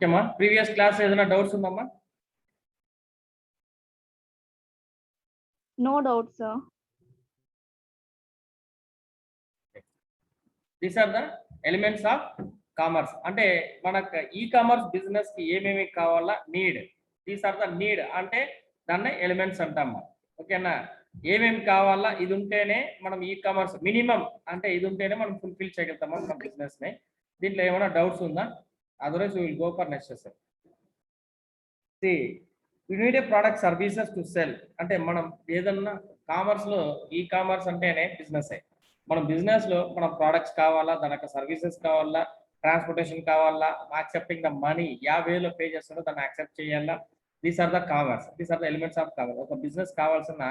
ఓకేమ్మా previous class ఏదైనా doubts ఉందమ్మా? No doubt, sir. These are the elements of commerce. అంటే మనకు ఈ కామర్స్ బిజినెస్ కి ఏమేమి కావాలా need, these are the need అంటే దాన్ని ఎలిమెంట్స్ అంటామా. ఓకేనా, ఏమేమి కావాలా ఇది ఉంటేనే మనం ఈ కామర్స్ మినిమం అంటే ఇది ఉంటేనే మనం ఫుల్ఫిల్ చేయగలుగుతామా మన బిజినెస్ ని. దీంట్లో ఏమైనా డౌట్స్ ఉందా? Otherwise will go for next session. You need a product services to cell. అంటే మనం ఏదన్నా కామర్స్ లో ఈ కామర్స్ అంటేనే బిజినెస్. మనం బిజినెస్ లో మన ప్రోడక్ట్స్ కావాలా, దానికి సర్వీసెస్ కావాలా, ట్రాన్స్పోర్టేషన్ కావాలా, యాక్సెప్టింగ్ ద మనీ యా వేలో పే చేస్తాడో దాన్ని యాక్సెప్ట్ చేయాలా. These are the commerce, these are the elements of commerce. ఒక బిజినెస్ కావాల్సిన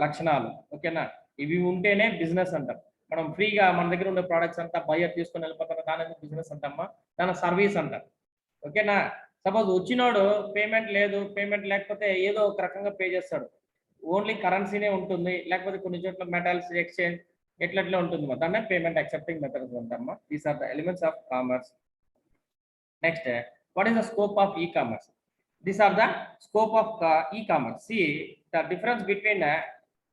లక్షణాలు. ఓకేనా, ఇవి ఉంటేనే బిజినెస్ అంటాం. మనం ఫ్రీగా మన దగ్గర ఉండే ప్రోడక్ట్స్ అంతా బయర్ తీసుకొని వెళ్ళిపోతాం, దాని బిజినెస్ అంటామా, దాని సర్వీస్ అంటాం. ఓకేనా, సపోజ్ వచ్చినోడు పేమెంట్ లేదు, పేమెంట్ లేకపోతే ఏదో ఒక రకంగా పే చేస్తాడు, ఓన్లీ కరెన్సీనే ఉంటుంది, లేకపోతే కొన్ని చోట్ల మెటల్స్ ఎక్స్చేంజ్ ఎట్లా ఉంటుంది, దాన్ని పేమెంట్ యాక్సెప్టింగ్ మెథడ్స్ అంటామా. These are the elements of commerce. Next, what is the scope of ఈ commerce? These are the scope of e-commerce. See the difference between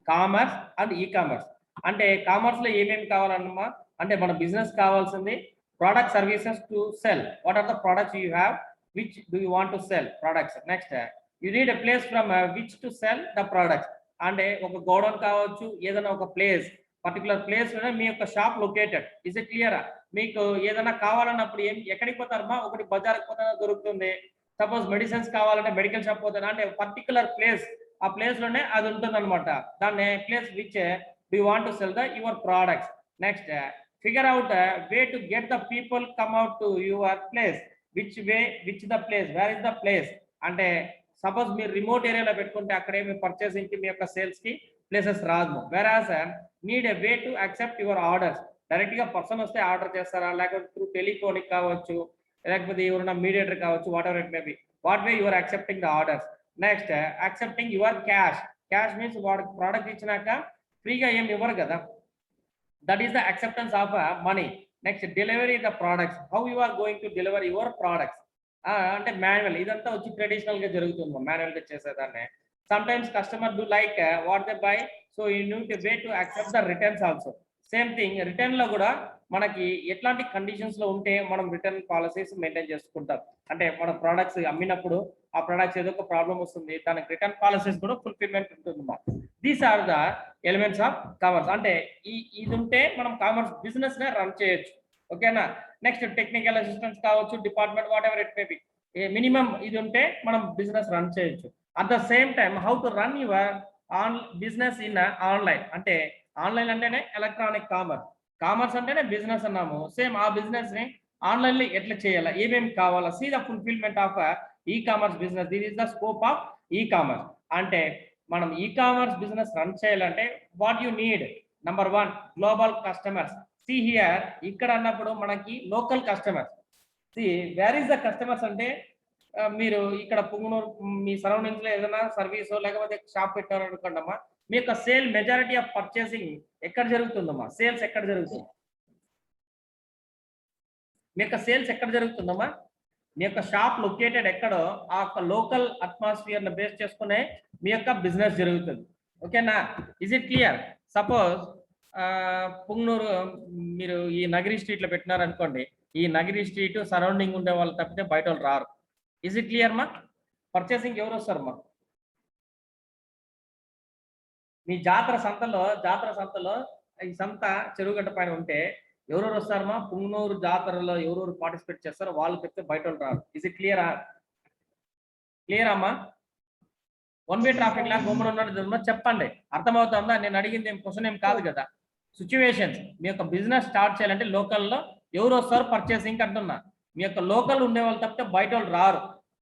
commerce and e-commerce. అంటే commerce లో ఏమేమి కావాలన్నమా అంటే మన బిజినెస్ కావాల్సింది product services to sell. What are the products you have, which do you want to sell products. Next, you need a place from which to sell the products. అంటే ఒక godown కావచ్చు, ఏదైనా ఒక ప్లేస్, పర్టికులర్ ప్లేస్ లోనే మీ యొక్క shop located. Is it క్లియరా? మీకు ఏదైనా కావాలన్నప్పుడు ఎక్కడికి పోతారమ్మా? ఒకటి బజార్కి పోతే దొరుకుతుంది. సపోజ్ మెడిసిన్స్ కావాలంటే మెడికల్ షాప్ పోతాను అంటే పర్టికులర్ ప్లేస్, ఆ ప్లేస్ లోనే అది ఉంటుంది అనమాట. దాన్ని place which do you want to sell the your products. Next, figure out way to get the people come out to your place. Which way, which the place, where is the place. అంటే suppose మీరు remote ఏరియాలో పెట్టుకుంటే అక్కడే మీ purchasing కి మీ యొక్క sales కి places రాదు. Whereas need a way to accept your orders. Direct గా పర్సన్ వస్తే ఆర్డర్ చేస్తారా, లేకపోతే త్రూ టెలిఫోనిక్ కావచ్చు, లేకపోతే ఎవరైనా మీడియేటర్ కావచ్చు, whatever it may be, what way you are accepting the orders. Next, accepting your cash. Cash means వాడికి product ఇచ్చినాక ఫ్రీగా ఏమి ఇవ్వరు కదా, that is the acceptance of money. Next, delivery the products, how you are going to deliver your products. అంటే manual, ఇదంతా వచ్చి traditional గా జరుగుతుంది, మాన్యువల్ గా చేసేదాన్ని. Some times customer do like what they by, so you need to way to accept the returns also. Same thing return లో కూడా మనకి ఎట్లాంటి కండిషన్స్ లో ఉంటే మనం రిటర్న్ పాలసీస్ మెయింటైన్ చేసుకుంటాం. అంటే మన ప్రోడక్ట్స్ అమ్మినప్పుడు ఆ ప్రోడక్ట్స్ ఏదో ఒక ప్రాబ్లం వస్తుంది, దానికి రిటర్న్ పాలసీస్ కూడా ఫుల్ఫిల్మెంట్ ఉంటుంది. These are the elements of commerce. అంటే ఇది ఉంటే మనం కామర్స్ బిజినెస్ నే రన్ చేయొచ్చు. ఓకేనా. నెక్స్ట్, టెక్నికల్ అసిస్టెంట్స్ కావచ్చు, department, whatever it may be, minimum ఇది ఉంటే మనం బిజినెస్ రన్ చేయొచ్చు. At the same time how to run your business in online. అంటే ఆన్లైన్ అంటేనే ఎలక్ట్రానిక్ కామర్స్, కామర్స్ అంటేనే బిజినెస్ అన్నాము. సేమ్ ఆ బిజినెస్ ని ఆన్లైన్ లో ఎట్లా చేయాలా, ఏమేమి కావాలా, see the fulfilment of e commerce business. This is the scope of e commerce. అంటే మనం ఈ కామర్స్ బిజినెస్ రన్ చేయాలంటే what you need, number 1 global customers. See here, ఇక్కడ అన్నప్పుడు మనకి local customers. C where is the customers అంటే మీరు ఇక్కడ పుంగనూరు మీ surroundings లో ఏదైనా సర్వీస్ లేకపోతే షాప్ పెట్టారనుకోండమ్మా, మీ యొక్క సేల్ మెజారిటీ ఆఫ్ పర్చేసింగ్ ఎక్కడ జరుగుతుందమ్మా? సేల్స్ ఎక్కడ జరుగుతుంది? మీ యొక్క సేల్స్ ఎక్కడ జరుగుతుందమ్మా? మీ యొక్క షాప్ లొకేటెడ్ ఎక్కడో ఆ యొక్క లోకల్ అట్మాస్ఫియర్ ని బేస్ చేసుకునే మీ యొక్క బిజినెస్ జరుగుతుంది. ఓకేనా, is it clear? Suppose Punganur మీరు ఈ నగిరి స్ట్రీట్ లో పెట్టినారనుకోండి, ఈ నగిరి స్ట్రీట్ సరౌండింగ్ ఉండే వాళ్ళు తప్పితే బయట వాళ్ళు రారు. ఇజ్ ఇట్ క్లియర్ మా? పర్చేసింగ్ ఎవరు వస్తారు మా? మీ జాతర సంతలో ఈ సంత చెరువుగడ్డ పైన ఉంటే ఎవరెవరు వస్తారమ్మా? పుంగనూరు జాతరలో ఎవరెవరు పార్టిసిపేట్ చేస్తారో వాళ్ళు చెప్తే బయట వాళ్ళు రారు. ఇస్ ఇట్ క్లియరా? క్లియర్ అమ్మా? వన్ వే ట్రాఫిక్ లా గమ్మున ఉన్నట్టు చెప్పండి, అర్థమవుతుందా? నేను అడిగింది ఏం క్వశ్చన్ ఏం కాదు కదా. సిచ్యువేషన్స్, మీ యొక్క బిజినెస్ స్టార్ట్ చేయాలంటే లోకల్లో ఎవరు వస్తారు పర్చేసింగ్ అంటున్నా, మీ యొక్క లోకల్ ఉండే వాళ్ళు తప్పితే బయట వాళ్ళు రారు.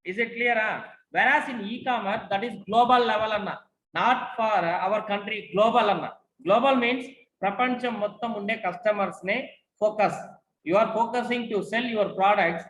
ఇస్ ఇట్ క్లియరా? Whereas in e commerce that is global level అన్న, not for our country, global అన్న. గ్లోబల్ మీన్స్ ప్రపంచం మొత్తం ఉండే కస్టమర్స్ నే focus. You are focusing to sell your products,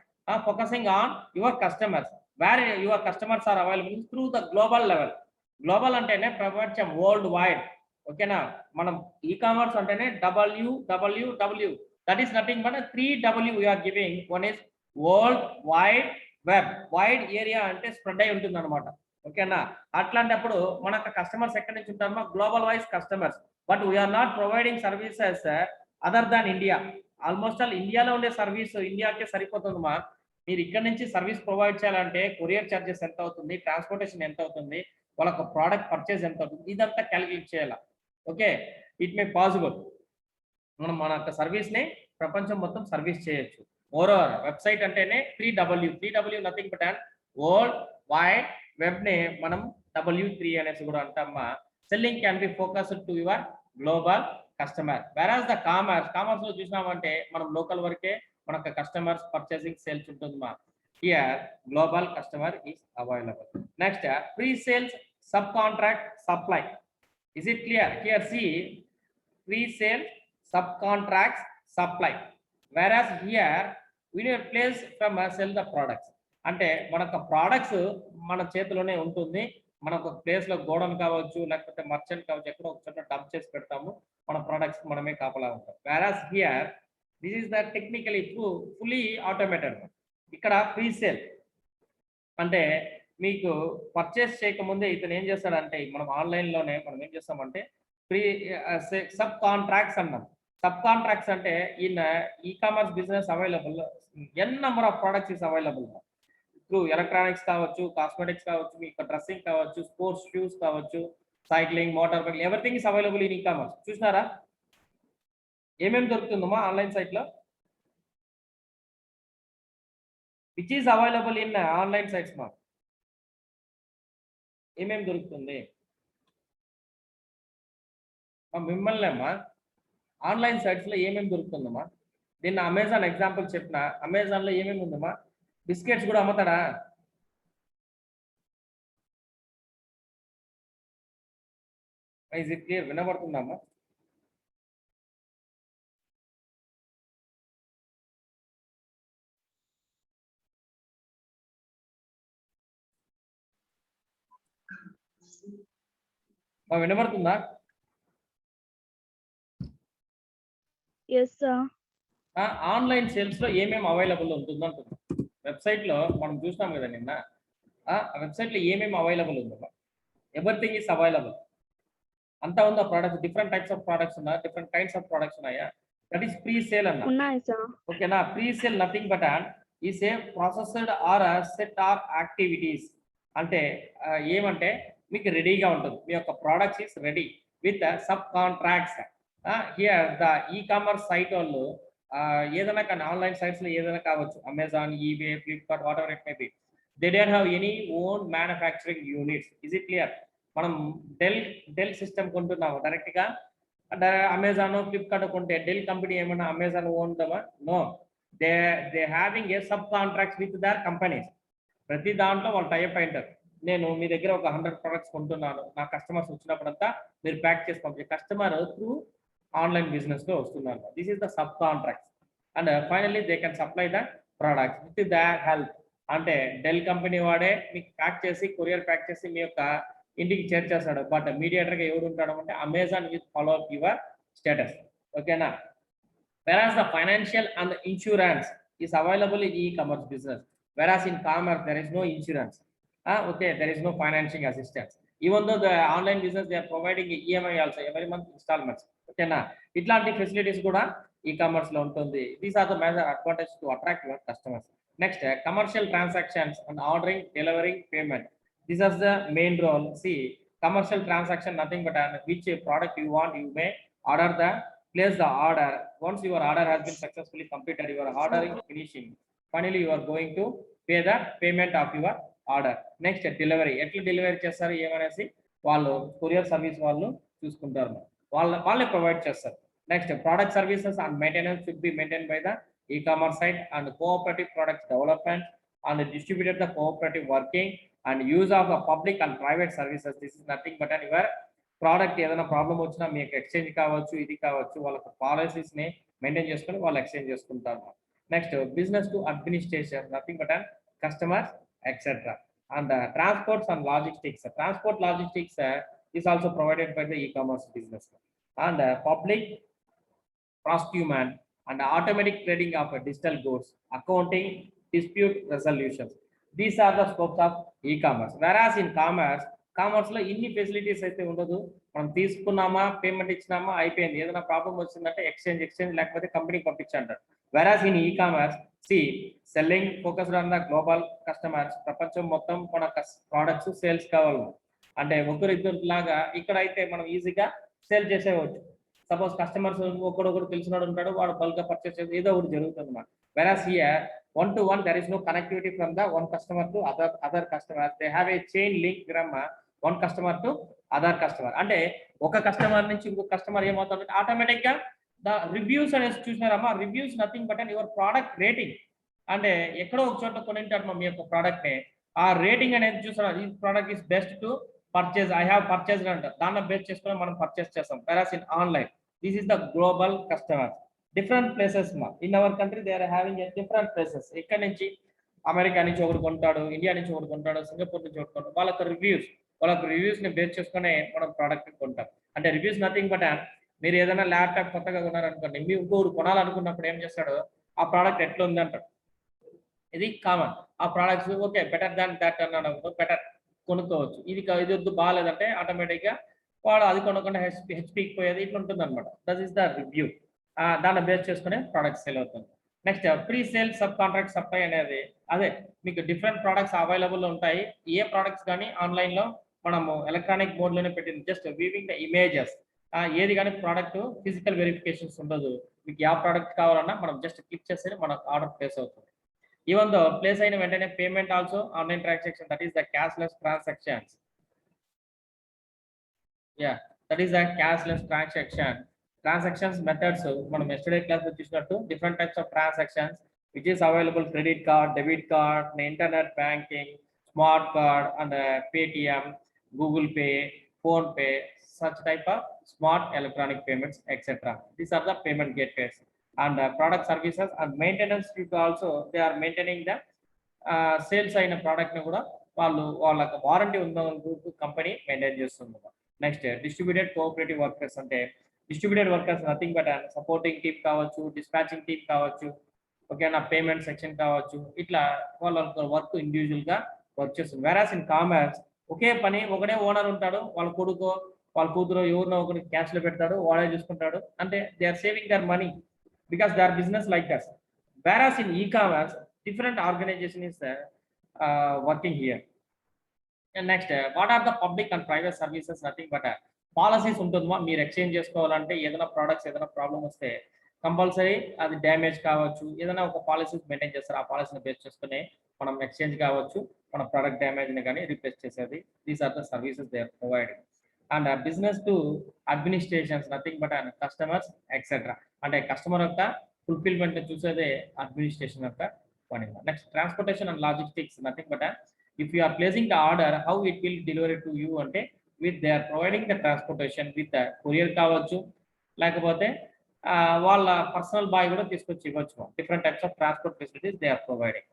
focusing on your customers, where your customers are available through the global level. Global అంటేనే ప్రపంచం, world wide. ఓకేనా, మనం e commerce అంటేనే WWW, that is nothing but 3W we are giving. One is world wide web. Wide area అంటే spread అయి ఉంటుంది అనమాట. ఓకేనా? అట్లాంటప్పుడు మనకు కస్టమర్స్ ఎక్కడి నుంచి ఉంటారో global wise customers. But we're not providing services other than India. Almost all ఇండియాలో ఉండే సర్వీస్ ఇండియాకే సరిపోతుందమ్మా. మీరు ఇక్కడ నుంచి సర్వీస్ ప్రొవైడ్ చేయాలంటే కొరియర్ ఛార్జెస్ ఎంత అవుతుంది, ట్రాన్స్పోర్టేషన్ ఎంత అవుతుంది, వాళ్ళకు ప్రోడక్ట్ పర్చేస్ ఎంత అవుతుంది, ఇదంతా క్యాలిక్యులేట్ చేయాలి. Okay, it may possible. మనం మన యొక్క సర్వీస్ని ప్రపంచం మొత్తం సర్వీస్ చేయొచ్చు. మోరోవర్ వెబ్సైట్ అంటేనే 3W nothing but and world wide web ని మనం W3 అనేసి కూడా అంటామా. Selling can be focused to your global customer. Whereas the commerce లో చూసినామంటే మనం లోకల్ వరకే మనకు కస్టమర్స్ పర్చేసింగ్ సేల్స్ ఉంటుంది మా. Here global customer is available. Next pre sales, sub contract, supply. Is it clear? Here see pre sale, subcontracts, supply. Whereas here we need a place from sell the products. అంటే మనకు products మన చేతిలోనే ఉంటుంది. మనకు place లో godown కావచ్చు, లేకపోతే merchant కావచ్చు, ఎక్కడో ఒక చోట డంప్ చేసి పెడతాము. మన ప్రోడక్ట్స్ మనమే కాపలా ఉంటాం. Whereas here this is the technically fully automated. ఇక్కడ ప్రీ సేల్ అంటే మీకు పర్చేస్ చేయకముందే ఇతను ఏం చేస్తాడంటే మనం ఆన్లైన్ లోనే మనం ఏం చేస్తామంటే ప్రీ సబ్ కాంట్రాక్ట్స్ అన్నాం. సబ్ కాంట్రాక్ట్స్ అంటే in e-commerce business available n number of products is available. Through electronics కావచ్చు, కాస్మెటిక్స్ కావచ్చు, మీకు డ్రెస్సింగ్ కావచ్చు, స్పోర్ట్స్ షూస్ కావచ్చు, cycling, motor bike, everything is available in e-commerce. చూసినారా ఏమేమి దొరుకుతుందమ్మా ఆన్లైన్ సైట్ లో? Which is available in online sites మా? ఏమేమి దొరుకుతుంది మిమ్మల్ని అమ్మా? ఆన్లైన్ సైట్స్ లో ఏమేమి దొరుకుతుందమ్మా? దీన్ని అమెజాన్ ఎగ్జాంపుల్ చెప్పిన, అమెజాన్ లో ఏమేమి ఉందమ్మా? బిస్కెట్స్ కూడా అమ్ముతాడా? Is it clear? వినబడుతుందమ్మా? వినబడుతుందా? ఆన్లైన్ సేల్స్ లో ఏమేమి అవైలబుల్ ఉంటుంది అంటున్నా. వెబ్సైట్ లో మనం చూసినాం కదా నిన్న, ఆ వెబ్సైట్ లో ఏమేమి అవైలబుల్ ఉందమ్మా? ఎవ్రీథింగ్ ఈస్ అవైలబుల్ అంతా ఉందా? Products different types of products ఉన్నా, డిఫరెంట్ కైండ్స్ ఆఫ్ ప్రోడక్ట్స్ ఉన్నాయా? దట్ ఈస్ ప్రీ సేల్ అన్న. ఓకేనా? Pre sale nothing but is a processed or set or activities. అంటే ఏమంటే మీకు రెడీగా ఉంటుంది, మీ యొక్క products is ready with subcontracts. Here the e-commerce site వాళ్ళు ఏదైనా కానీ ఆన్లైన్ సైట్స్ లో ఏదైనా కావచ్చు, Amazon, eBay, Flipkart, whatever it may be, they don't have any own manufacturing units. Is it clear? మనం డెల్ సిస్టమ్ కొంటున్నాము direct గా, Amazon, Flipkart కొంటే డెల్ కంపెనీ ఏమన్నా అమెజాన్ ఓన్దమా? No, they having a sub contracts with their companies. ప్రతి దాంట్లో వాళ్ళు type అయింటారు. నేను మీ దగ్గర ఒక 100 ప్రొడక్ట్స్ కొంటున్నాను, నా కస్టమర్స్ వచ్చినప్పుడంతా మీరు ప్యాక్ చేసి పంపించే కస్టమర్ త్రూ ఆన్లైన్ బిజినెస్ లో వస్తున్నారు. This is the sub contracts. And finally they can supply the products with the help. అంటే డెల్ కంపెనీ వాడే మీకు ప్యాక్ చేసి, కొరియర్ ప్యాక్ చేసి మీ యొక్క ఇంటికి చేర్చేస్తాడు. బట్ మీడియేటర్ గా ఎవరు ఉంటాడు అంటే Amazon with follow up your status. ఓకేనా? whereas the financial and the insurance is available in e-commerce business, whereas in commerce there is no insurance. Okay, there is no financing assistance. Even though the online business they are providing EMI also every month installments. Okay na, itlanti facilities kuda e-commerce lo untundi. These are the major advantages to attract your customers. Next, commercial transactions and ordering, delivering, payment. This is the main role. See, commercial transaction nothing but which product you want, you may order the place the order. Once your order has been successfully completed, your ordering finishing, finally you are going to pay the payment of your order. Next, delivery. ఎట్లా delivery చేస్తారు ఏమనేసి వాళ్ళు courier service వాళ్ళు చూసుకుంటారు, వాళ్ళే provide చేస్తారు. Next, product services and maintenance should be maintain by the e-commerce site and cooperative products development and distributed the cooperative working and use of the public and private services. This is nothing but your product ఏదైనా problem వచ్చినా మీకు exchange కావచ్చు, ఇది కావచ్చు, వాళ్ళకి policies ని maintain చేసుకొని వాళ్ళు ఎక్స్చేంజ్ చేసుకుంటారు. Next, business to administration nothing but customers etcetera. And transports and logistics. Transport logistics is also provided by the e-commerce business. And public procurement and automatic trading of digital goods, accounting dispute resolutions. These are the scopes of e-commerce. Whereas in commerce లో ఇన్ని facilities అయితే ఉండదు. మనం తీసుకున్నామా, payment ఇచ్చినామా, అయిపోయింది. ఏదైనా problem వచ్చిందంటే exchange లేకపోతే కంపెనీకి పంపించంటారు. Whereas in e commerce selling focused on the global customers. ప్రపంచం మొత్తం మన ప్రోడక్ట్స్ సేల్స్ కావాలి అంటే ఒకరిద్దరు లాగా ఇక్కడ అయితే మనం ఈజీగా సేల్ చేసేవచ్చు. సపోజ్ కస్టమర్స్ ఒకడొకడు తెలిసినోడు ఉంటాడు, వాడు బల్క్ గా పర్చేస్ చేసి ఏదో ఒకటి జరుగుతుంది అన్నమాట. వెరాస్ here 1-to-1 there is no connectivity from the one customer to other customer. They have a chain link from one customer to other customer. అంటే ఒక కస్టమర్ నుంచి ఇంకొక కస్టమర్ ఏమవుతుందంటే ఆటోమేటిక్ గా ద రివ్యూస్ అనేది చూసినారమ్మా, reviews nothing but and your product rating. అంటే ఎక్కడో ఒక చోట కొనింటారు మీ యొక్క ప్రోడక్ట్ ని, ఆ రేటింగ్ అనేది చూసారు, ఈ product is best to purchase, I have purchased అంటారు. దాన్ని బేస్ చేసుకొని మనం పర్చేస్ చేస్తాం. Whereas in online this is the global customer. Different places మా in our country they are having different places. ఇక్కడ నుంచి అమెరికా నుంచి ఒకటి కొంటాడు, ఇండియా నుంచి ఒకటి కొంటాడు, సింగపూర్ నుంచి ఒకటి కొంటాడు. వాళ్ళ రివ్యూస్ ని బేస్ చేసుకునే మనం ప్రోడక్ట్ కొంటాం. అంటే రివ్యూస్ నథింగ్ బట్ మీరు ఏదైనా ల్యాప్టాప్ కొత్తగా కొన్నారనుకోండి, మీ ఇంకోరు కొనాలనుకున్నప్పుడు ఏం చేస్తాడు, ఆ ప్రోడక్ట్ ఎట్లా ఉంది అంటాడు. ఇది కామన్. ఆ products okay better than that అన్నాడు, బెటర్ కొనుక్కోవచ్చు. ఇది వద్దు బాగాలేదంటే ఆటోమేటిక్ గా వాడు అది కొనకుండా హెచ్పీకి పోయేది ఇట్లా ఉంటుంది అనమాట. That is the review. దాన్ని బేస్ చేసుకునే ప్రోడక్ట్ సేల్ అవుతుంది. Next pre sale sub contract supply అనేది అదే మీకు డిఫరెంట్ ప్రోడక్ట్స్ అవైలబుల్ ఉంటాయి. ఏ ప్రోడక్ట్స్ కానీ ఆన్లైన్ లో మనము ఎలక్ట్రానిక్ మోడ్ లోనే పెట్టింది. Just weaving the images. ఏది కానీ ప్రోడక్ట్ ఫిజికల్ వెరిఫికేషన్స్ ఉండదు. మీకు ఏ ప్రోడక్ట్ కావాలన్నా మనం జస్ట్ క్లిక్ చేస్తే మనకు ఆర్డర్ ప్లేస్ అవుతుంది. ఈవెన్ దో ప్లేస్ అయిన వెంటనే payment also online transaction, that is the cashless transactions. That is the cashless transactions methods మనం ఎస్టర్డే క్లాస్ లో చూసినట్టు different types of transactions which is available. Credit card, debit card, internet banking, smart card and Paytm, Google pay, phone pay, such type of smart electronic payments etc. These are the payment gateways. And product services and maintenance people also they are maintaining the sales అయిన product ని కూడా వాళ్ళకి warranty ఉన్న company maintain చేస్తుంది. Next distributed cooperative workers. అంటే distributed workers nothing but supporting team కావచ్చు, dispatching team కావచ్చు, ఓకేనా, పేమెంట్ సెక్షన్ కావచ్చు. ఇట్లా వాళ్ళ వర్క్ ఇండివిజువల్ గా వర్క్ చేస్తుంది. వెరాస్ ఇన్ కామర్స్ ఒకే పని ఒకటే ఓనర్ ఉంటాడు, వాళ్ళ కొడుకు వాళ్ళ కూతురు ఎవరినో ఒకటి క్యాష్ లో పెడతాడు, వాడే చూసుకుంటాడు. అంటే they are saving their money because they are business like that. Whereas in e-commerce different organization is working here. And next what are the public and private services? Nothing but policies ఉంటుందమ్మా. మీరు exchange చేసుకోవాలంటే ఏదైనా products ఏదైనా problem వస్తే compulsory అది damage కావచ్చు, ఏదైనా ఒక పాలసీస్ మెయింటైన్ చేస్తారు. ఆ పాలసీని బేస్ చేసుకుని మనం ఎక్స్చేంజ్ కావచ్చు, మన ప్రోడక్ట్ డ్యామేజ్ ని కానీ రీప్లేస్ చేసేది. These are the services they are providing. And business to administrations nothing but customers etcetera. అంటే కస్టమర్ యొక్క ఫుల్ఫిల్మెంట్ చూసేదే అడ్మినిస్ట్రేషన్ యొక్క. Next transportation and logistics nothing but if you are placing the order how it will deliver it to you ante with they are providing the transportation with the courier కావచ్చు, లేకపోతే వాళ్ళ personal bye కూడా తీసుకొచ్చి ఇవ్వచ్చు. Different types of transport facilities they are providing.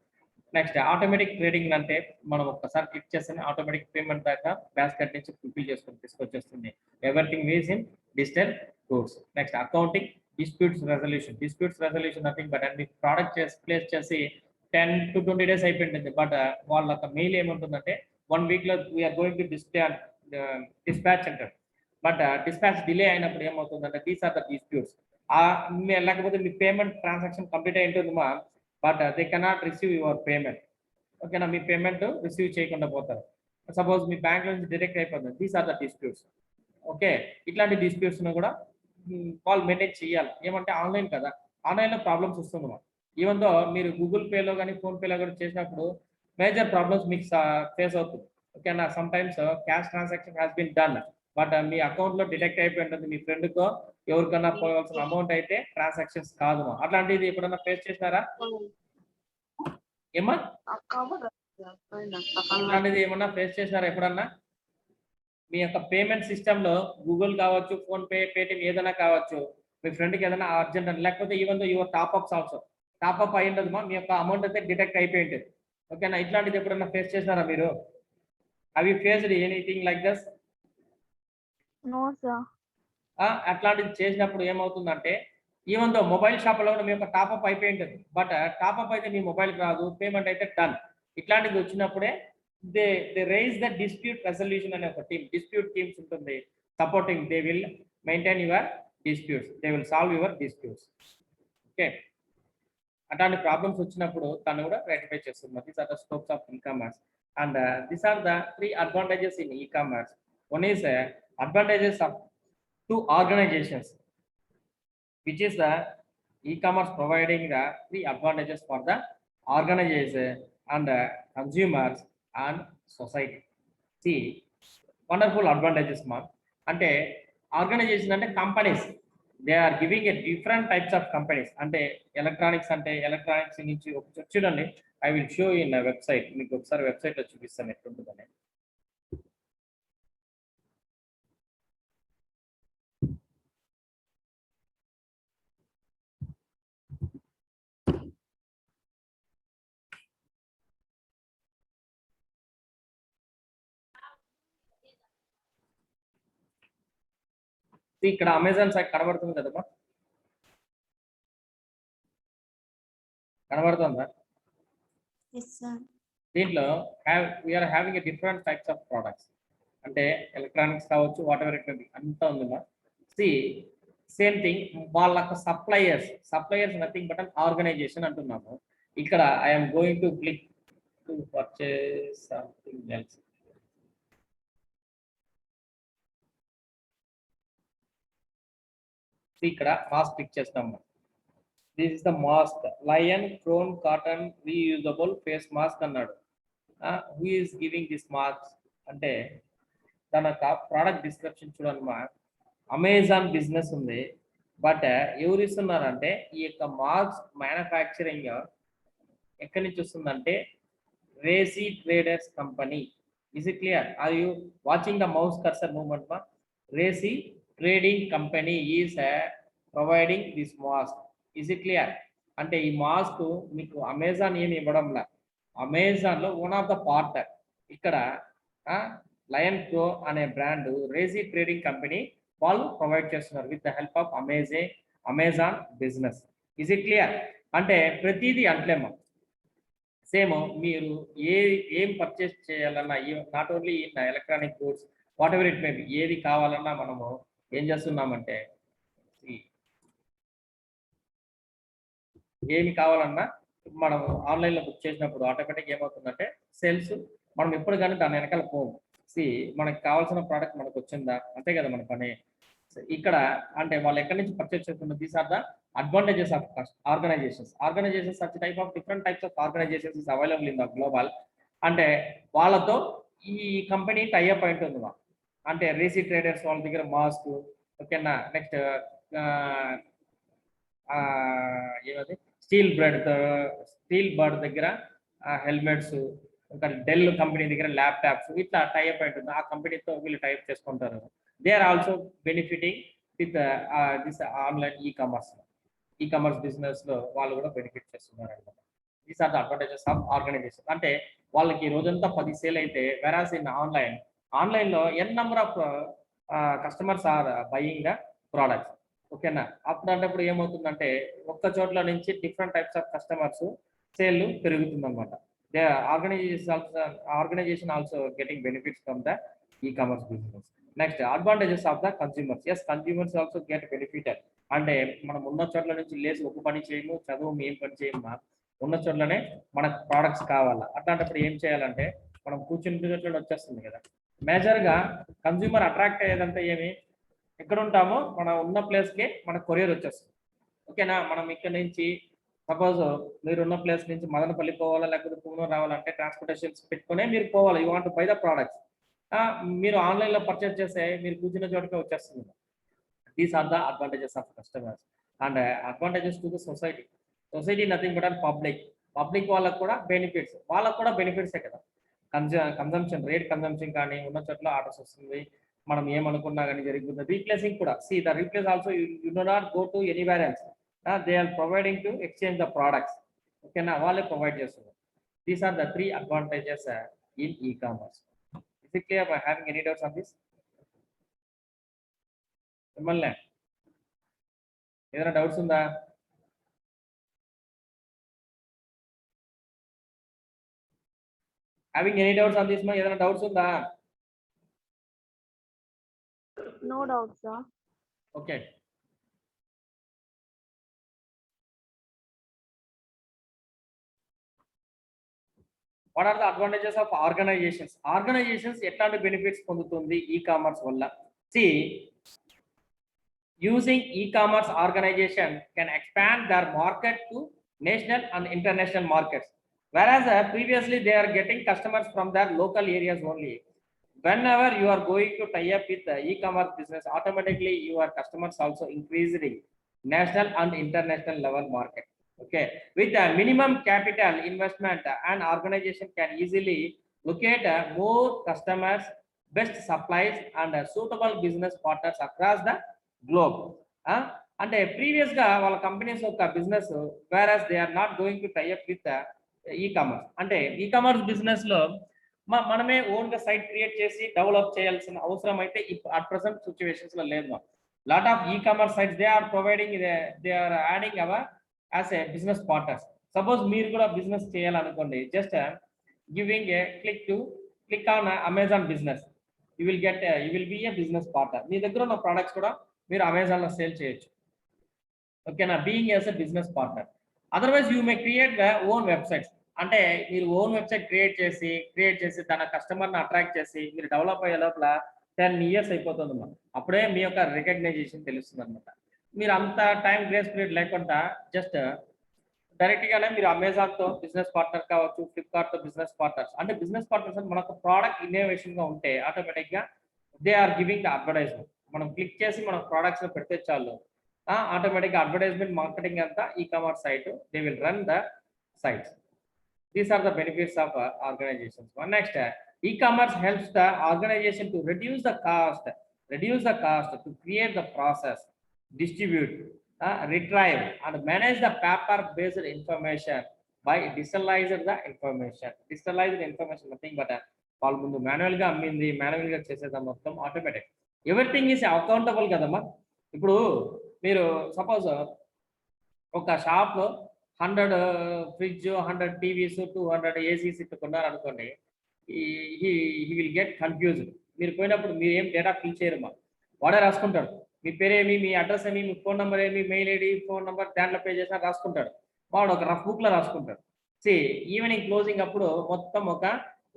Next automatic trading. అంటే మనం ఒక్కసారి click చేస్తే ఆటోమేటిక్ పేమెంట్ దాకా బాస్కెట్ నుంచి ఫుల్ఫిల్ చేసుకొని తీసుకొచ్చేస్తుంది. Everything is in digital goods. Next accounting, disputes resolution nothing but and product place చేసి 10 to 20 days అయిపోయింది. బట్ వాళ్ళ మెయిల్ ఏముంటుందంటే 1 week లో వీఆర్ గోయింగ్ టు డిస్పాచ్ అంటారు. బట్ డిస్పాచ్ డిలే అయినప్పుడు ఏమవుతుందంటే దీస్ ఆర్ ద డిస్ప్యూట్స్. లేకపోతే మీ పేమెంట్ ట్రాన్సాక్షన్ కంప్లీట్ అయి ఉంటుందమ్మా, but they cannot receive your payment. ఓకేనా, మీ పేమెంట్ రిసీవ్ చేయకుండా పోతారు. సపోజ్ మీ బ్యాంక్ నుంచి డిడక్ట్ అయిపోతుంది. These are the disputes. Okay, ఇట్లాంటి డిస్ప్యూట్స్ కూడా వాళ్ళు మెయింటైన్ చేయాలి. ఏమంటే ఆన్లైన్ కదా, ఆన్లైన్ లో ప్రాబ్లమ్స్ వస్తుంది. ఈవెన్ దో మీరు గూగుల్ పేలో కానీ ఫోన్ పేలో కానీ చేసినప్పుడు మేజర్ ప్రాబ్లమ్స్ మీకు ఫేస్ అవుతుంది. ఓకేనా, sometimes cash transaction has been done but మీ అకౌంట్ లో డిడక్ట్ అయిపోయి ఉంటుంది. మీ ఫ్రెండ్ కో ఎవరికన్నా పోవాల్సిన అమౌంట్ అయితే ట్రాన్సాక్షన్స్ కాదు. అట్లాంటిది ఎప్పుడన్నా ఫేస్ చేసినారా ఏమా? అట్లాంటిది ఏమన్నా ఫేస్ చేసినారా ఎప్పుడన్నా? మీ యొక్క పేమెంట్ సిస్టమ్ లో గూగుల్ కావచ్చు, ఫోన్ పే, పేటిఎం ఏదైనా కావచ్చు, మీ ఫ్రెండ్కి ఏదైనా అర్జెంట్ అని లేకపోతే even though your top ups also top up అయి ఉండదు, మీ యొక్క అమౌంట్ అయితే డిటెక్ట్ అయిపోయి ఉంటుంది. ఓకేనా, ఇట్లాంటిది ఎప్పుడన్నా ఫేస్ చేసినారా మీరు? అవి faced anything like this? No sir. అట్లాంటిది చేసినప్పుడు ఏమవుతుందంటే ఈవెన్ దో మొబైల్ షాప్లో మీ యొక్క టాప్అప్ అయిపోయి ఉంటుంది, బట్ టాప్అప్ అయితే మీ మొబైల్కి రాదు, పేమెంట్ అయితే డన్. ఇట్లాంటిది వచ్చినప్పుడే they they raise the dispute resolution అనే ఒక టీమ్, డిస్ప్యూట్ టీమ్స్ ఉంటుంది supporting. They will maintain your disputes, they will solve your disputes. Okay, అట్లాంటి ప్రాబ్లమ్స్ వచ్చినప్పుడు తను కూడా రెక్టిఫై చేస్తుంది. These are the scopes of e-commerce and these are the 3 advantages in e-commerce. One is advantages of to organizations, which is the e-commerce providing the 3 advantages for the organization and consumers and society. See, wonderful advantages ma ante organization ante companies, they are giving a different types of companies. ante electronics నుంచి చూడండి, I will show you in a website. మీకు ఒకసారి website లో చూపిస్తాను ఎట్లుంటుందని. ఇక్కడ Amazon site కనబడుతుంది కదమ్మా, కనబడుతుందా? దీంట్లో we are having a different types of products, అంటే ఎలక్ట్రానిక్స్ కావచ్చు, whatever it may be, అంతా ఉందమ్మా. సి సేమ్ థింగ్, వాళ్ళ suppliers nothing but an organisation అంటున్నాము. ఇక్కడ I'm going to click to purchase something else. ఇక్కడ మాస్క్ క్లిక్ చేస్తాము. This is the mask, Lion Crone cotton reusable face mask అన్నాడు. Who is giving this mask అంటే దాని యొక్క product description చూడమ్మా. Amazon business ఉంది, బట్ ఎవరు ఇస్తున్నారంటే ఈ యొక్క మాస్క్ మ్యానుఫ్యాక్చరింగ్ ఎక్కడి నుంచి వస్తుందంటే Racy traders company. Is it clear? Are you watching the mouse cursor movement మా? Racy trading company is providing this mask. Is it clear? అంటే ఈ మాస్క్ మీకు అమెజాన్ ఏమి ఇవ్వడంలా, అమెజాన్ లో వన్ ఆఫ్ ద పార్ట్ ఇక్కడ లయన్ ప్రో అనే brand Racy trading company వాళ్ళు ప్రొవైడ్ చేస్తున్నారు with the help of Amazon business. Is it clear? అంటే ప్రతిదీ అంటలేమో సేమ్ మీరు ఏం పర్చేస్ చేయాలన్నా, not only in electronic goods, what ever it may B, ఏది కావాలన్నా మనము ఏం చేస్తున్నామంటే ఏమి కావాలన్నా మనం ఆన్లైన్లో బుక్ చేసినప్పుడు ఆటోమేటిక్ ఏమవుతుందంటే సేల్స్ మనం ఎప్పుడు కానీ దాని వెనకాల పోము. మనకి కావాల్సిన ప్రోడక్ట్ మనకు వచ్చిందా, అంతే కదా మన పని. ఇక్కడ అంటే వాళ్ళు ఎక్కడి నుంచి పర్చేస్ చేస్తున్నారు. These are the advantages of organizations such type of different types of organizations is available in the global. అంటే వాళ్ళతో ఈ కంపెనీ టైఅప్ అయి ఉంటుంది. అంటే రేసీ ట్రేడర్స్ వాళ్ళ దగ్గర మాస్క్, ఓకేనా, నెక్స్ట్ ఏమది స్టీల్ బర్డ్ దగ్గర హెల్మెట్స్, ఇంకా డెల్ కంపెనీ దగ్గర ల్యాప్టాప్స్, ఇట్లా టైఅప్ అయి ఉంటుంది. ఆ కంపెనీతో వీళ్ళు టైప్ చేసుకుంటారు. They are also benefiting with this online e-commerce business లో వాళ్ళు కూడా బెనిఫిట్ చేస్తున్నారు అనమాట. These are the advantages of organization. అంటే వాళ్ళకి రోజంతా 10 సేల్ అయితే, వెరాస్ ఇన్ ఆన్లైన్ లో n number of customers are buying the products. ఓకేనా, అప్పుడు ఏమవుతుందంటే ఒక్క చోట్ల నుంచి different types of customers sale పెరుగుతుంది అనమాట. They organisation also getting benefits from the e-commerce business. Next advantages of the consumers. Yes, consumers also get benefited. అంటే మనం ఉన్న చోట్ల నుంచి లేసి ఒక పని చేయము, చదువు ఏం పని చేయమా, ఉన్న చోట్లనే మనకు ప్రోడక్ట్స్ కావాలా. అట్లాంటప్పుడు ఏం చేయాలంటే మనం కూర్చుని చోట్ల వచ్చేస్తుంది కదా. మేజర్గా కన్స్యూమర్ అట్రాక్ట్ అయ్యేదంతా ఏమి, ఎక్కడ ఉంటామో మనం ఉన్న ప్లేస్కే మన కొరియర్ వచ్చేస్తుంది. ఓకేనా, మనం ఇక్కడ నుంచి సపోజ్ మీరు ఉన్న ప్లేస్ నుంచి మదనపల్లి పోవాలా, లేకపోతే పుంగనూరు రావాలంటే ట్రాన్స్పోర్టేషన్స్ పెట్టుకునే మీరు పోవాలి. You want to buy the products. మీరు ఆన్లైన్లో పర్చేస్ చేస్తే మీరు కూర్చున్న చోటకే వచ్చేస్తుంది. These are the advantages of customers and advantages to the society nothing but public వాళ్ళకు కూడా బెనిఫిట్సే కదా. కన్జంప్షన్ రేట్ కన్జంప్షన్ కానీ ఉన్న చోట్ల ఆర్డర్స్ వస్తుంది, మనం ఏమనుకున్నా కానీ జరుగుతుంది. రీప్లేసింగ్ కూడా, the replace also you do not go to anywhere else. They are providing to exchange the products. ఓకేనా, వాళ్ళే ప్రొవైడ్ చేస్తున్నారు. These are the 3 advantages in e-commerce. Is it clear? By having any doubts on this? మిమ్మల్ని ఏదైనా doubts ఉందా? having any doubts on this? ఏదైనా doubts ఉందా? No doubt, sir. Okay. What are the advantages of organizations? Organizations ఎట్లాంటి benefits పొందుతుంది e commerce వల్ల? See, using e-commerce organization can expand their market to national and international markets, whereas previously they are getting customers from their local areas only. Whenever you are going to tie up with the e-commerce business, automatically your customers also increasing national and international level market. Okay, with a minimum capital investment, an organization can easily locate more customers, best supplies and suitable business partners across the globe. అంటే previous గా వాళ్ళ companies యొక్క business whereas they are not going to tie up with e-commerce. అంటే e-commerce business లో మనమే own గా site create చేసి develop చేయాల్సిన అవసరం అయితే అట్ ప్రెసెంట్ సిచ్యువేషన్స్ లో లేదు. Lot of e-commerce sites they are providing, they are adding our as a business partners. Suppose మీరు కూడా బిజినెస్ చేయాలనుకోండి, just giving a click on Amazon business, you will be a business partner. మీ దగ్గర ఉన్న products కూడా మీరు Amazon లో sale చేయొచ్చు. ఓకేనా, being as a business partner. Otherwise you may create the own websites. అంటే మీరు ఓన్ వెబ్సైట్ క్రియేట్ చేసి తన కస్టమర్ని అట్రాక్ట్ చేసి మీరు డెవలప్ అయ్యే లోపల 10 years అయిపోతుంది అన్నమాట. అప్పుడే మీ యొక్క రికగ్నైజేషన్ తెలుస్తుంది అనమాట. మీరు అంత టైం గ్రేస్ పీరియడ్ లేకుండా జస్ట్ డైరెక్ట్ గానే మీరు అమెజాన్ తో బిజినెస్ పార్ట్నర్ కావచ్చు, ఫ్లిప్కార్ట్ తో బిజినెస్ పార్ట్నర్స్. అంటే బిజినెస్ పార్ట్నర్స్ అంటే మనకు ప్రోడక్ట్ ఇన్నోవేషన్ గా ఉంటే ఆటోమేటిక్ గా they are giving the advertisement. మనం క్లిక్ చేసి మనం ప్రోడక్ట్స్ పెడితే చాలు, ఆటోమేటిక్ గా అడ్వర్టైజ్మెంట్ మార్కెటింగ్ అంతా e-commerce site they will run the sites. These are the benefits of organizations. One next, e-commerce helps the organization to reduce the cost to create the process, distribute, retrieve and manage the paper-based information by digitalizing the information. Digitalized information nothing but వాళ్ళు ముందు manual గా అమ్మింది manual గా చేసేది మొత్తం automatic. Everything is accountable కదమ్మా. ఇప్పుడు మీరు సపోజ్ ఒక షాప్ లో 100 ఫ్రిడ్జ్, 100 టీవీస్, 200 ఏసీస్ కొన్నారనుకోండి, హీ విల్ గెట్ కన్ఫ్యూజ్డ్. మీరు పోయినప్పుడు మీరు ఏం డేటా ఫిల్ చేయరమ్మా, వాడే రాసుకుంటాడు. మీ పేరేమి, మీ అడ్రస్ ఏమి, మీ ఫోన్ నెంబర్ ఏమి, మెయిల్ ఐడి, ఫోన్ నెంబర్ దాంట్లో పే చేసినా రాసుకుంటాడు. వాడు ఒక రఫ్ బుక్ లో రాసుకుంటాడు. ఈవినింగ్ క్లోజింగ్ అప్పుడు మొత్తం ఒక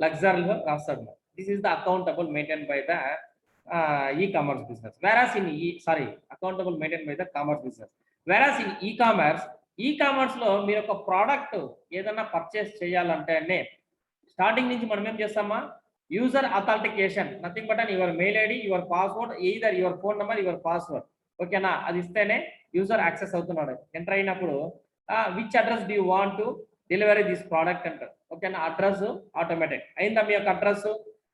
లగ్జరీలో రాస్తాడు. This is the accountable maintain by the e-commerce business. Whereas in accountable maintain by the commerce business. Whereas in e-commerce లో మీరు ఒక ప్రోడక్ట్ ఏదైనా పర్చేస్ చేయాలంటే స్టార్టింగ్ నుంచి మనం ఏం చేస్తామా, user authentication, nothing but your mail ID, your password, either your phone number, your password. ఓకేనా, అది ఇస్తేనే యూజర్ యాక్సెస్ అవుతున్నాడు. ఎంటర్ అయినప్పుడు which address do you want to delivery this product అంటారు. ఓకేనా, అడ్రస్ ఆటోమేటెడ్ అయిందా, మీ యొక్క అడ్రస్,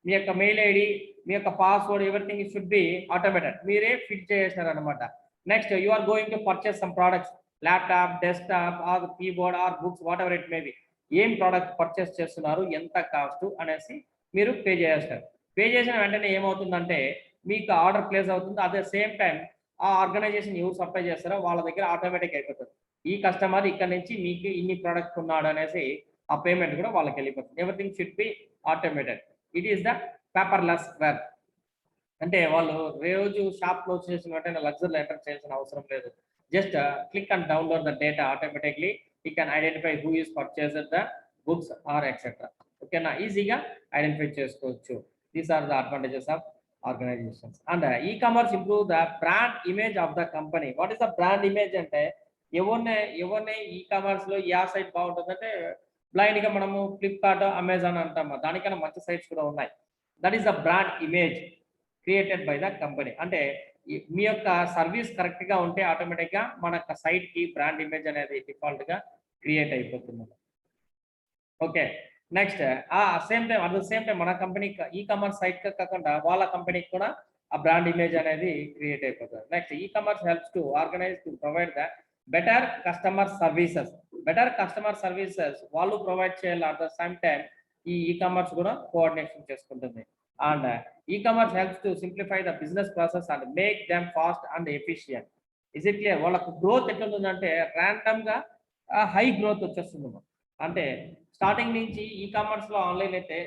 మీ యొక్క మెయిల్ ఐడి, మీ యొక్క password, everything should be automated, మీరే ఫిట్ చేసేసారు అనమాట. Next you are going to purchase some products, laptop, desktop or keyboard or books, whatever it may be. ఏం ప్రోడక్ట్ పర్చేస్ చేస్తున్నారు, ఎంత కాస్ట్ అనేసి మీరు పే చేస్తారు. పే చేసిన వెంటనే ఏమవుతుందంటే మీకు ఆర్డర్ ప్లేస్ అవుతుంది. అదే సేమ్ టైం ఆ ఆర్గనైజేషన్ ఎవరు సప్లై చేస్తారో వాళ్ళ దగ్గర ఆటోమేటిక్ అయిపోతుంది. ఈ కస్టమర్ ఇక్కడ నుంచి మీకు ఇన్ని ప్రోడక్ట్స్ ఉన్నాడు అనేసి ఆ పేమెంట్ కూడా వాళ్ళకి వెళ్ళిపోతుంది. Everything should be automated. It is the paperless work. అంటే వాళ్ళు రోజు షాప్ క్లోజ్ చేసిన వెంటనే లగ్జరీలో ఎంటర్ చేయాల్సిన అవసరం లేదు. Just click and download the data automatically. You can identify who is purchased the books or etc. Okay, na easy-ga identify chesukochu. These are the advantages of organizations. And e-commerce improve the brand image of the company. What is the brand image ante evorne e-commerce lo ya site baaguntadante blind ga manamu Flipkart, Amazon antama, danikana manchi sites kuda unnai. That is the brand image created by the company. Ante మీ యొక్క service correct గా ఉంటే automatic గా మన site కి brand image అనేది default గా create అయిపోతుంది. Okay, next same time at the same time మన కంపెనీ ఈ-కామర్స్ సైట్ కాకుండా వాళ్ళ కంపెనీకి కూడా ఆ బ్రాండ్ ఇమేజ్ అనేది క్రియేట్ అయిపోతుంది. Next e-commerce helps to organize to provide the better customer services వాళ్ళు ప్రొవైడ్ చేయాలి. At the same time e-commerce కూడా కోఆర్డినేషన్ చేసుకుంటుంది. And e-commerce helps to simplify the business process and make them fast and efficient. Is it clear? వాళ్ళకు growth ఎట్లుంటుందంటే random గా high growth వచ్చేస్తుంది. అంటే starting నుంచి ఈ కామర్స్ లో ఆన్లైన్ అయితే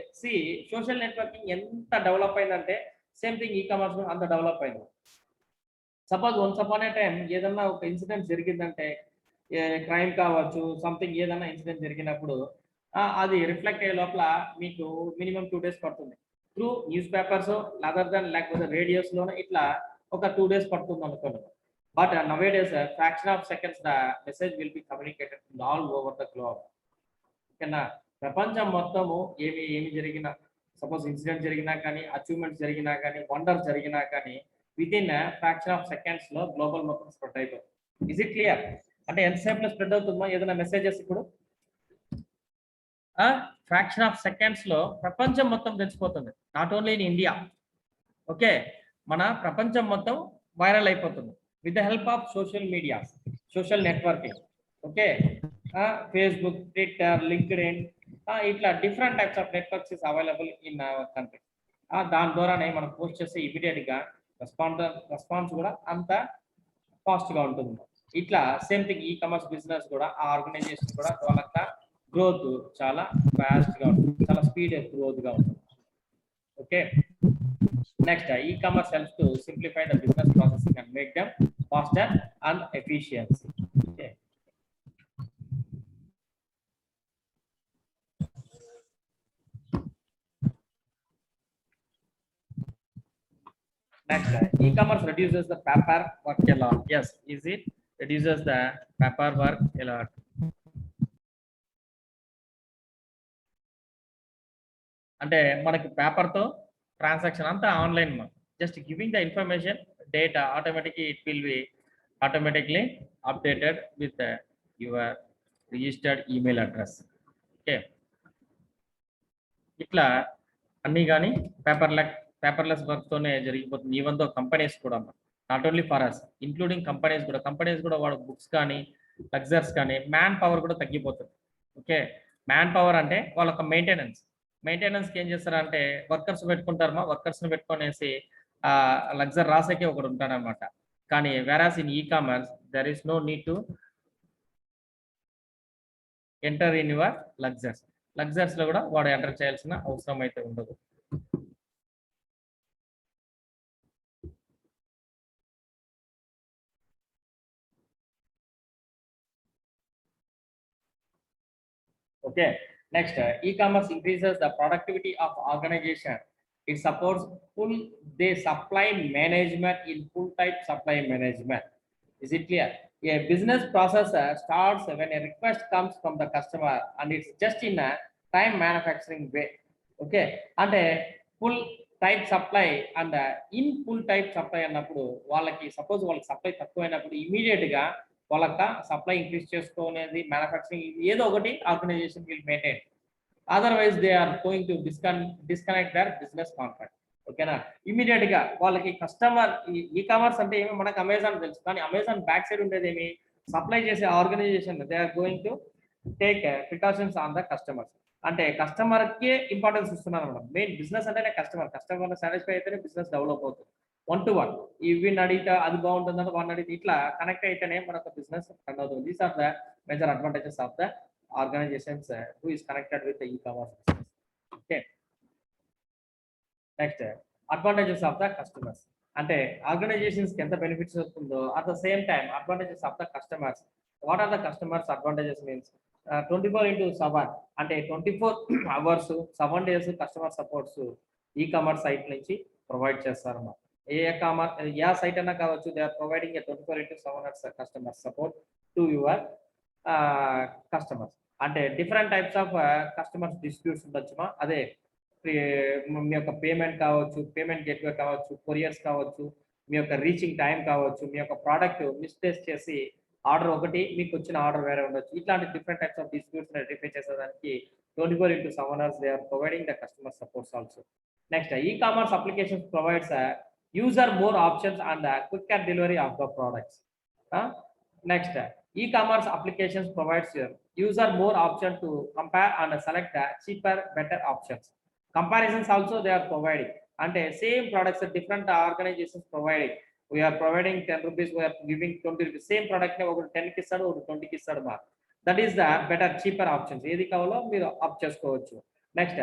సోషల్ నెట్వర్కింగ్ ఎంత డెవలప్ అయిందంటే సేమ్ థింగ్ ఈ కామర్స్ అంత డెవలప్ అయింది. సపోజ్ వన్స్ అపాన్ ఏ టైం ఏదన్నా ఒక ఇన్సిడెంట్ జరిగిందంటే క్రైమ్ కావచ్చు, సంథింగ్ ఏదన్నా ఇన్సిడెంట్ జరిగినప్పుడు అది రిఫ్లెక్ట్ అయ్యే లోపల మీకు మినిమం 2 days పడుతుంది. Through news papers other than లేకపోతే రేడియోస్ లోనే ఇట్లా ఒక 2 days పడుతుంది అనుకోండి. But nowadays fraction of seconds the message will be communicated all over the globe. ఓకేనా? ప్రపంచం మొత్తము ఏమి జరిగినా, సపోజ్ ఇన్సిడెంట్ జరిగినా కానీ, అచీవ్మెంట్స్ జరిగినా కానీ, వండర్స్ జరిగినా కానీ with in fraction of seconds లో గ్లోబల్ మొత్తం స్ప్రెడ్ అయిపోతుంది. Is it clear? అంటే ఎంతసేపు స్ప్రెడ్ అవుతుందో ఏదైనా మెసేజెస్ ఇప్పుడు ఫ్రాక్షన్ ఆఫ్ సెకండ్స్ లో ప్రపంచం మొత్తం తెలిసిపోతుంది. Not only in India. Okay, మన ప్రపంచం మొత్తం వైరల్ అయిపోతుంది with the help of social media, social networking. Okay, Facebook, Twitter, LinkedIn, ఇట్లా different types of networks is available in our country. దాని ద్వారానే మనం పోస్ట్ చేస్తే ఇమీడియట్ గా రెస్పాన్స్ కూడా అంత ఫాస్ట్ గా ఉంటుంది. ఇట్లా same thing e commerce business కూడా ఆ ఆర్గనైజేషన్ కూడా వాళ్ళ గ్రోత్ చాలా ఫాస్ట్ గా ఉంటుంది, చాలా స్పీడ్ గ్రోత్ గా ఉంటుంది. Okay, next e-commerce helps to simplify the business processing and make them faster and efficiency. Okay. Next, e-commerce reduces the paper work a lot. Yes, is it reduces the paper work a lot? అంటే మనకి paper తో transaction అంతా online, just giving the information, data automatically it will be automatically updated with your registered email address. Okay, ఇట్లా అన్ని కానీ paperless work తోనే జరిగిపోతుంది. Even though companies కూడా, not only for us, including companies కూడా వాడు బుక్స్ కానీ లగ్జర్స్ కానీ మ్యాన్ పవర్ కూడా తగ్గిపోతుంది. ఓకే, మ్యాన్ పవర్ అంటే వాళ్ళ మెయింటెనెన్స్కి ఏం చేస్తారంటే వర్కర్స్ పెట్టుకుంటారమ్మా, వర్కర్స్ని పెట్టుకునేసి లగ్జర్ రాసేకే ఒకడు ఉంటాడనమాట. కానీ whereas in e-commerce there is no need to enter in your ledgers లో కూడా వాడు ఎంటర్ చేయాల్సిన అవసరం అయితే ఉండదు. Okay, next, e-commerce increases the productivity of organization. It supports supply management in full type supply management. Is it clear? A business process starts when a request comes from the customer and it's just in a time manufacturing way. Okay, and a full type supply and in full type supply అన్నప్పుడు వాళ్ళకి suppose వాళ్ళకి supply తక్కువైనప్పుడు immediate గా వాళ్ళకి supply increase చేసుకోనేది manufacturing ఏదో ఒకటి organization will maintain, otherwise they are going to disconnect their business contract. ఓకేనా, immediate గా వాళ్ళకి కస్టమర్, ఈ-కామర్స్ అంటే ఏమి మనకు అమెజాన్ తెలుసు, కానీ అమెజాన్ బ్యాక్ సైడ్ ఉండేది ఏమి సప్లై చేసే organization, they are going to take precautions on the customers. అంటే కస్టమర్ కే ఇంపార్టెన్స్ ఇస్తున్నారు మేడం. మెయిన్ బిజినెస్ అంటేనే కస్టమర్ సాటిస్ఫై అయితేనే బిజినెస్ డెవలప్ అవుతుంది. 1-to-1 వీడిని అడిగితే అది బాగుంటుందంటే వాడిని అడిగితే ఇట్లా కనెక్ట్ అయితేనే మనకు బిజినెస్ రన్ అవుతుంది. These are the major advantages of the organizations who is connected with e-commerce business. Okay, next advantages of the customers. అంటే ఆర్గనైజేషన్స్ కి ఎంత బెనిఫిట్స్ వస్తుందో at the same time advantages of the customers. What are the customers advantages means 24/7 అంటే 24 hours 7 days customer supports e-commerce site నుంచి provide చేస్తారన్నమాట. ఏ site అయినా కావచ్చు, they are providing 24/7 customer support to your customers. అంటే different types of customers disputes ఉండొచ్చుమా, అదే మీ యొక్క పేమెంట్ కావచ్చు, పేమెంట్ గేట్వే కావచ్చు, కొరియర్స్ కావచ్చు, మీ యొక్క రీచింగ్ టైం కావచ్చు, మీ యొక్క ప్రోడక్ట్ మిస్ప్లేస్ చేసి ఆర్డర్ ఒకటి మీకు వచ్చిన ఆర్డర్ వేరే ఉండొచ్చు. ఇట్లాంటి different types of disputes rectify చేసేదానికి 24/7 hours they are providing the customer supports also. Next, e-commerce applications provides a user more options and a quicker delivery of the products. Next, e-commerce applications provides your user more option to compare and select the cheaper, better options. Comparisons also they are providing. And same products different organizations providing. We're providing 10 rupees, we're giving 20 rupees. Same product ని ఒకటి 10 కి ఇస్తాడు, ఒకటి 20 కి ఇస్తాడు మా. That is the better cheaper options. ఏది కావాలో మీరు ఆప్ చేసుకోవచ్చు. Next,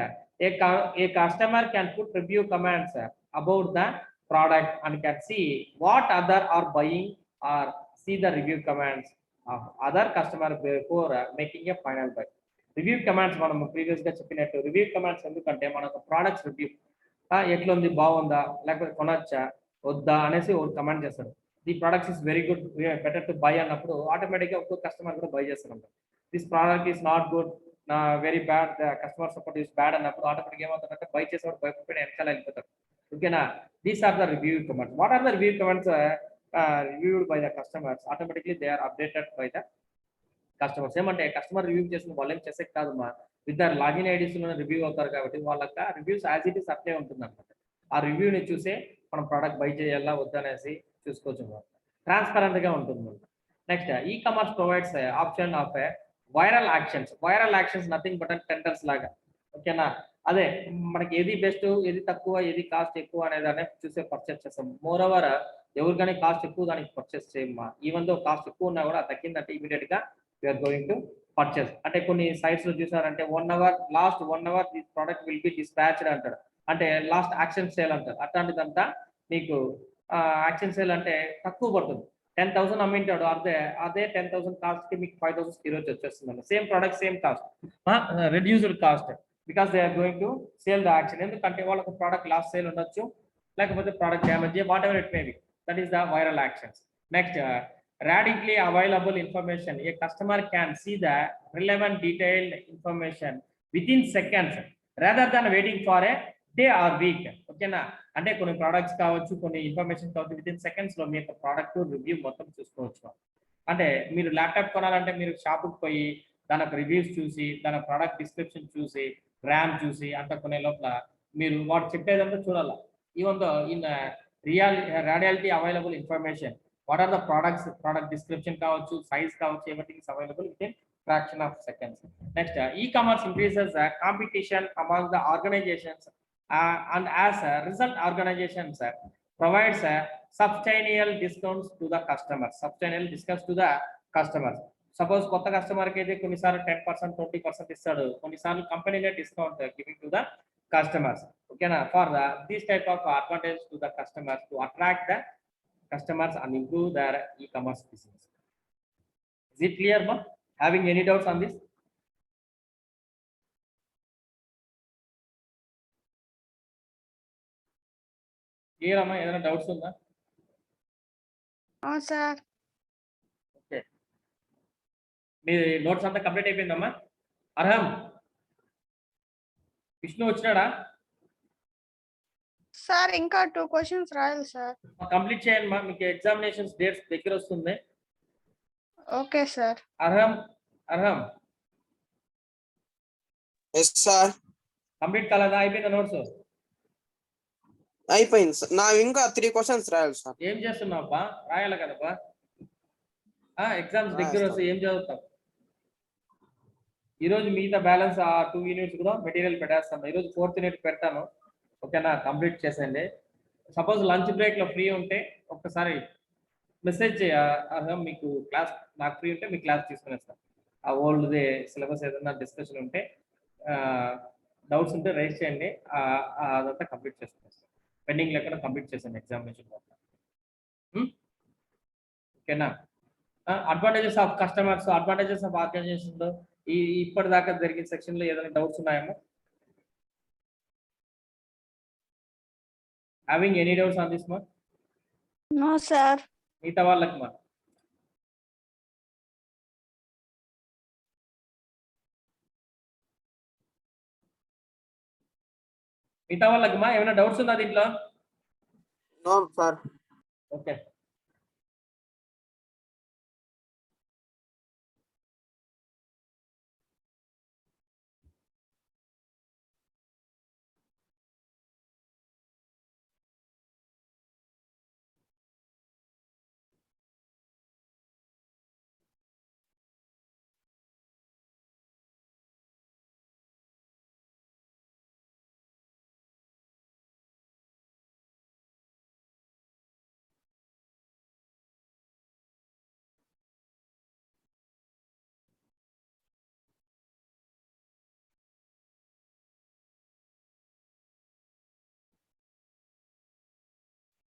A customer can put review comments about the product and can see what other are buying or see the review comments of other customer before making a final buy. Review comments మనం previous గా చెప్పినట్టు review comments ఎందుకంటే మనకు products review ఎట్లుంది, బాగుందా, లేకపోతే కొనొచ్చా వద్దా అనేసి ఒక కమెంట్ చేస్తారు. The products is very good, better to buy అన్నప్పుడు ఆటోమేటిక్ గా ఒక్కొక్క కస్టమర్ కూడా బై చేస్తారు. This product is not good, very bad, customer support is bad అన్నప్పుడు ఆటోమేటిక్ ఏమవుతుందంటే బై చేసేవాడు భయపడి వెనకాల వెళ్ళిపోతారు. ఓకేనా? These are the review comments. What are the review comments reviewed by the customers? Automatically they are updated by the customers. ఏమంటే customer review చేసిన వాళ్ళు ఏం చేసే కాదు మా, with their login IDs review అవుతారు కాబట్టి వాళ్ళకి రివ్యూస్ యాజ్ ఇట్ ఈస్ అట్లే ఉంటుంది అనమాట. ఆ రివ్యూని చూసే మనం ప్రోడక్ట్ బై చేయాలా వద్దనేసి చూసుకోవచ్చు అనమాట. ట్రాన్స్పరెంట్ గా ఉంటుంది. Next, e commerce provides option of viral actions. Viral actions nothing but tenders లాగా. ఓకేనా? అదే మనకి ఏది బెస్ట్, ఏది తక్కువ, ఏది కాస్ట్ ఎక్కువ అనేది చూసే పర్చేస్ చేస్తాం. మోర్ ఓవర్ ఎవరికైనా కాస్ట్ ఎక్కువ దానికి పర్చేస్ చేయమ్మా. ఈవెన్ దో కాస్ట్ ఎక్కువ ఉన్నా కూడా తగ్గిందంటే ఇమీడియట్ గా యూఆర్ గోయింగ్ టు పర్చేస్. అంటే కొన్ని సైట్స్ లో చూసారంటే 1 hour, last 1 hour this product will be dispatched అంటారు. అంటే లాస్ట్ యాక్షన్ సేల్ అంటారు. అట్లాంటిదంతా మీకు యాక్షన్ సేల్ అంటే తక్కువ పడుతుంది. 10,000 అమ్మింటాడు, అదే 10,000 కాస్ట్ కి మీకు 5,000 ఈరోజు వచ్చేస్తుంది. Same product same cost, reduced cost, because they are going to sell the action. ఎందుకంటే వాళ్ళకు ప్రోడక్ట్ లాస్ట్ సేల్ ఉండొచ్చు, లేకపోతే product damage, whatever it may be. That is the viral actions. Next, radically available information. A customer can see the relevant detailed information within seconds rather than waiting for a day or week. ఓకేనా? అంటే కొన్ని products కావచ్చు, కొన్ని information కావచ్చు, within seconds లో మీ యొక్క product review మొత్తం చూసుకోవచ్చు. అంటే మీరు ల్యాప్టాప్ కొనాలంటే మీరు షాప్కి పోయి దాని రివ్యూస్ చూసి, దాని ప్రోడక్ట్ డిస్క్రిప్షన్ చూసి, ర్యామ్ చూసి అంత కొనే లోపల మీరు వాడు చెప్పేదంతా చూడాలి. Even though in reality available information, what are the products, product description కావచ్చు, సైజ్ కావచ్చు, everything is available within fraction of seconds. Next, e-commerce increases competition among the organisations and as a result organizations provides substantial discounts to the customers. Substantial discounts to the customers. Suppose కొత్త customer కి అయితే కొన్నిసార్లు 10%, 20% ఇస్తాడు, కొన్నిసార్లు కంపెనీనే discount giving to the customers. ఓకేనా? For the this type of advantage to the customers to attract the customers and improve their e-commerce business. Is it clear, ma? Having any doubts on this? Clear, amma? Edana doubts unda? sir. Okay. Me notes అంతా complete అయిపోయిందమ్మా? అర్హం, Vishnu వచ్చినాడా? Sir ఇంకా 2 questions రాయాలి sir. Complete చేయండి మా, మీకు examinations dates దగ్గర వస్తుంది. Okay sir. అర్హం, ఎస్ సార్. కంప్లీట్ కాలేదా? అయిపోయిందా నోట్స్? అయిపోయింది సార్. నా ఇంకా 3 క్వశ్చన్స్ రాయాలి సార్. ఏం చేస్తున్నావు అబ్బా? రాయాలి కదబ్బా. ఎగ్జామ్స్ దగ్గర వస్తే ఏం చదువుతావు? ఈరోజు మిగతా బ్యాలెన్స్ ఆ 2 యూనిట్స్ కూడా మెటీరియల్ పెట్టేస్తాను. ఈరోజు 4th యూనిట్ పెడతాను. ఓకేనా? కంప్లీట్ చేసేయండి. సపోజ్ లంచ్ బ్రేక్ లో ఫ్రీ ఉంటే ఒక్కసారి మెసేజ్ మీకు క్లాస్, నాకు ఫ్రీ ఉంటే మీ క్లాస్ తీసుకునేస్తాను. ఆ ఓల్డ్దే సిలబస్ ఏదైనా డిస్కషన్ ఉంటే, డౌట్స్ ఉంటే రైజ్ చేయండి, అదంతా కంప్లీట్ చేసుకునేస్తాను. పెండింగ్ లేకుండా కంప్లీట్ చేసాను ఎగ్జామినేషన్ వల్ల. ఓకేనా? Advantages of customers, advantages of organization లో ఇప్పటిదాకా జరిగిన సెక్షన్ లో ఏదైనా డౌట్స్ ఉన్నాయేమో? Having any doubts on this, ma? No sir. మిగతా వాళ్ళకి మా, ఏమైనా డౌట్స్ ఉందా దీంట్లో? No sir. ఓకే.